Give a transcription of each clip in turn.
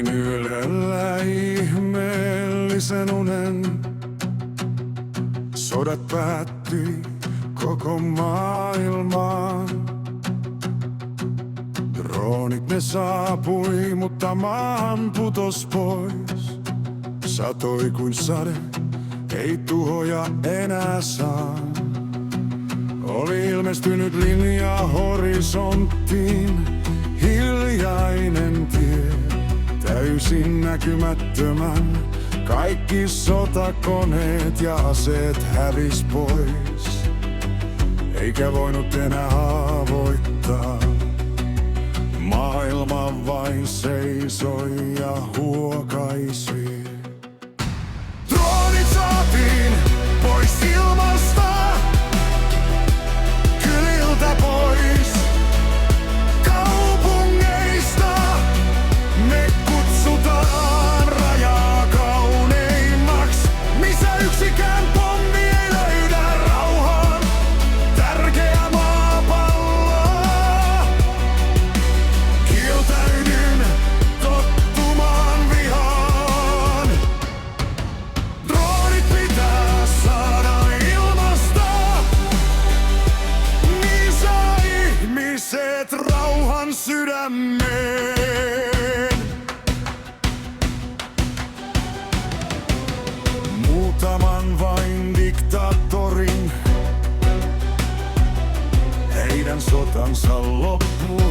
Näin ylhäällä ihmeellisen unen. Sodat päättyi koko maailmaan. Droonit ne saapui, mutta maahan putos pois. Satoi kuin sade, ei tuhoja enää saa. Oli ilmestynyt linja horisonttiin, hiljainen tie, täysin näkymättömän. Kaikki sotakoneet ja aseet hävis pois, eikä voinut enää haavoittaa. Maailma vain seisoi ja huokaisi. Droonit saatiin pois ilmasta, kyliltä pois, kaupungeista. Me kutsutaan rajaa kauneimmaksi, missä yksikään pommi ei löydä rauhaan. Tärkeä maapallo. Kieltäydyn tottumaan vihaan. Droonit pitää saada ilmasta, niin saa ihmiset rauhan sydämeen. Muutaman vain diktaattorin, heidän sotansa loppu.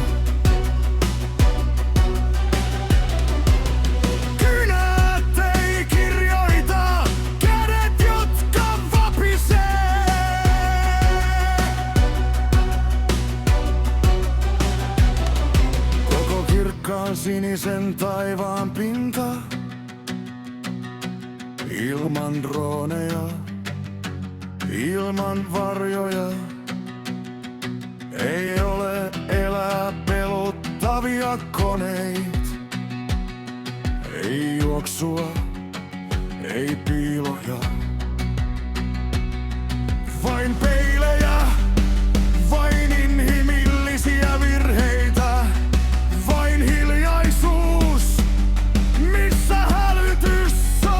Kynät ei kirjoita, kädet jotka vapisee. Koko kirkkaan sinisen taivaan pinta, ilman drooneja, ilman varjoja. Ei ole elää pelottavia koneita, ei juoksua, ei piiloja. Vain peilejä, vain inhimillisiä virheitä, vain hiljaisuus, missä hälytys soi.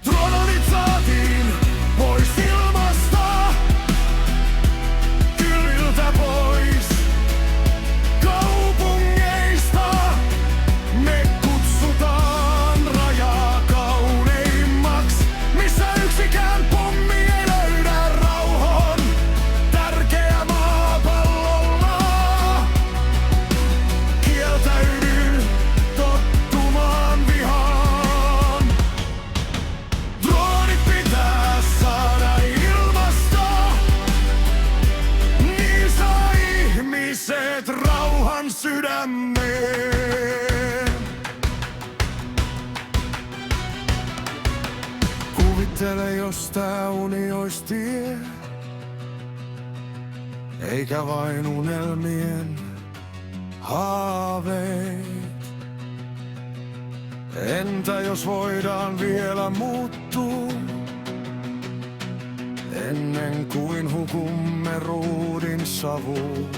Droonit saatiin pois ilmasta, kyliltä pois, kaupungeista. Me kutsutaan rajaa kauneimmaksi, missä yksikään pommi ei löydä rauhaan. Tärkeä maapallolla. Kieltäydyn tottumaan vihaan. Droonit pitää saada ilmasta, niin saa ihmiset rauhan sydämeen. Kuvittele, jos tää uni ois tie, eikä vain unelmien haaveet. Entä jos voidaan vielä muuttua, ennen kuin hukumme ruudin savuun?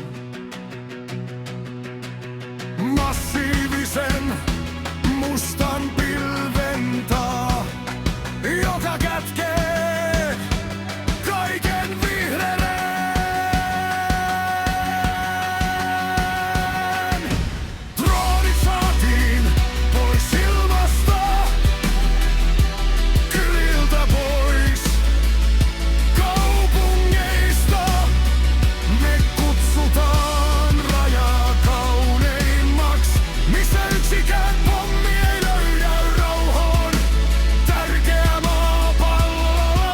Massiivisen mustan pilven taa, joka kätkee kaiken vihreän. Droonit saatiin pois ilmasta, kyliltä pois, kaupungeista. Me kutsutaan rajaa kauneimmaksi, missä yksikään pommi ei löydä rauhaan. Tärkeä maapallo.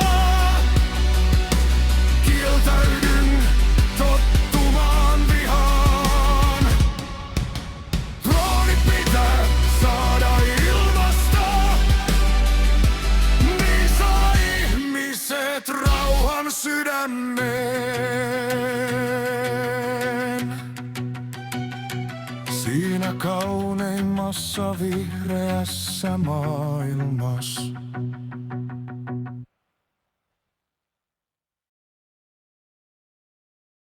Kieltäydyn tottumaan vihaan. Droonit pitää saada ilmasta, niin saa ihmiset rauhan sydämeen. Siinä kauneimmassa vihreässä maailmassa